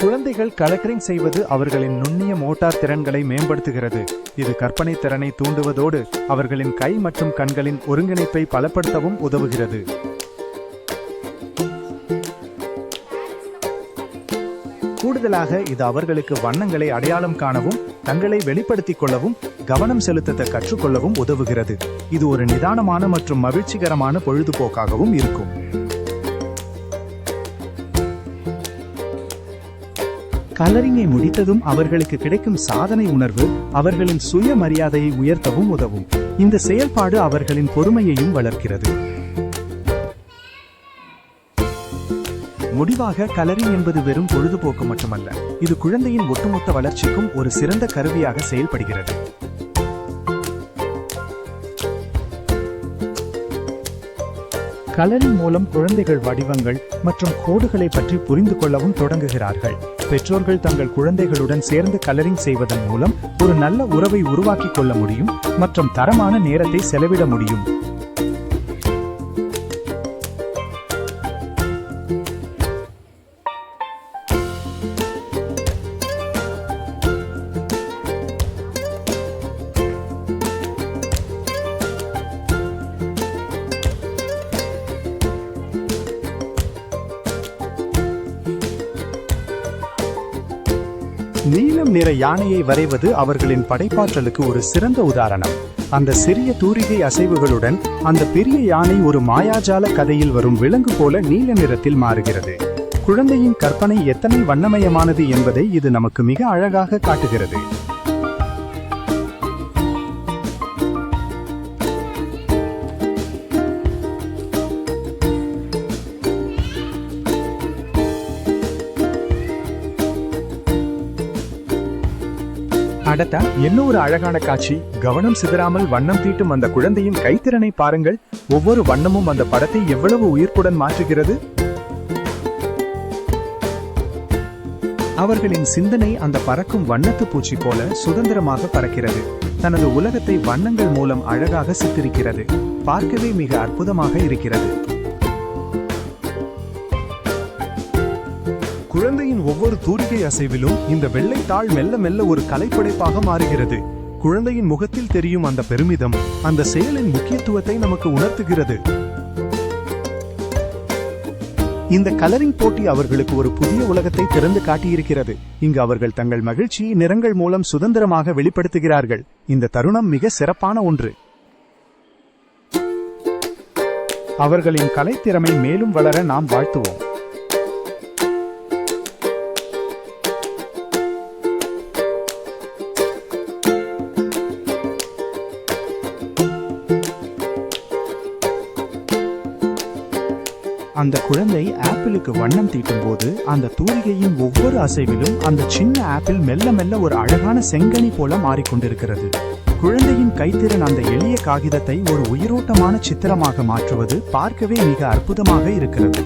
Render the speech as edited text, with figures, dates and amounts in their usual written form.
குழந்தைகள் கலரிங் செய்வது அவர்களின் நுண்ணிய மோட்டார் திறன்களை மேம்படுத்துகிறது. இது கற்பனை திறனை தூண்டுவதோடு அவர்களின் கை மற்றும் கண்களின் ஒருங்கிணைப்பை பலப்படுத்தவும் உதவுகிறது. கூடுதலாக இது அவர்களுக்கு வண்ணங்களை அடையாளம் காணவும் தங்களை வெளிப்படுத்திக் கொள்ளவும் கவனம் செலுத்த கற்றுக்கொள்ளவும் உதவுகிறது. இது ஒரு நிதானமான மற்றும் மகிழ்ச்சிகரமான பொழுதுபோக்காகவும் இருக்கும். கலரிங்கை முடித்ததும் அவர்களுக்கு கிடைக்கும் சாதனை உணர்வு அவர்களின் சுய மரியாதையை உயர்த்தவும் உதவும். இந்த செயல்பாடு அவர்களின் பொறுமையையும் வளர்க்கிறது. முடிவாக, கலரிங் என்பது வெறும் பொழுதுபோக்கு மட்டுமல்ல, இது குழந்தையின் ஒட்டுமொத்த வளர்ச்சிக்கும் ஒரு சிறந்த கருவியாக செயல்படுகிறது. கலரிங் மூலம் குழந்தைகள் வடிவங்கள் மற்றும் கோடுகளை பற்றி புரிந்து கொள்ளவும் தொடங்குகிறார்கள். பெற்றோர்கள் தங்கள் குழந்தைகளுடன் சேர்ந்து கலரிங் செய்வதன் மூலம் ஒரு நல்ல உறவை உருவாக்கிக் கொள்ள முடியும் மற்றும் தரமான நேரத்தை செலவிட முடியும். நீலம் நிற யானையை வரைவது அவர்களின் படைப்பாற்றலுக்கு ஒரு சிறந்த உதாரணம். அந்த சிறிய தூரிகை அசைவுகளுடன் அந்த பெரிய யானை ஒரு மாயாஜால கதையில் வரும் விலங்கு போல நீல நிறத்தில் மாறுகிறது. குழந்தையின் கற்பனை எத்தனை வண்ணமயமானது என்பதை இது நமக்கு மிக அழகாக காட்டுகிறது. அடட்டா, என்ன ஒரு அழகான காட்சி! கவனம் சிதறாமல் வண்ணம் தீட்டும் அந்த குழந்தையின் கைத்திறனை பாருங்கள். ஒவ்வொரு வண்ணமும் அந்த படத்தை எவ்வளவு உயிர்ப்புடன் மாற்றுகிறது. அவர்களின் சிந்தனை அந்த பறக்கும் வண்ணத்து பூச்சி போல சுதந்திரமாக பறக்கிறது. தனது உலகத்தை வண்ணங்கள் மூலம் அழகாக சித்தரிக்கிறது. பார்க்கவே மிக அற்புதமாக இருக்கிறது. குழந்தையின் ஒவ்வொரு தூரிகை அசைவிலும் இந்த வெள்ளை தாள் மெல்ல மெல்ல ஒரு கலைப்படைப்பாக மாறுகிறது. குழந்தையின் முகத்தில் தெரியும் அந்த பெருமிதம் அந்த செயலின் முக்கியத்துவத்தை நமக்கு உணர்த்துகிறது. இந்த கலரிங் போட்டி அவர்களுக்கு ஒரு புதிய உலகத்தை திறந்து காட்டியிருக்கிறது. இங்கு அவர்கள் தங்கள் மகிழ்ச்சியை நிறங்கள் மூலம் சுதந்திரமாக வெளிப்படுத்துகிறார்கள். இந்த தருணம் மிக சிறப்பான ஒன்று. அவர்களின் கலைத்திறமை மேலும் வளர நாம் வாழ்த்துவோம். அந்த குழந்தை ஆப்பிளுக்கு வண்ணம் தீட்டும் போது அந்த தூரிகையின் ஒவ்வொரு அசைவிலும் அந்த சின்ன ஆப்பிள் மெல்ல மெல்ல ஒரு அழகான செங்கனி போல மாறிக்கொண்டிருக்கிறது. குழந்தையின் கைத்திறன் அந்த எளிய காகிதத்தை ஒரு உயிரோட்டமான சித்திரமாக மாற்றுவது பார்க்கவே மிக அற்புதமாக இருக்கிறது.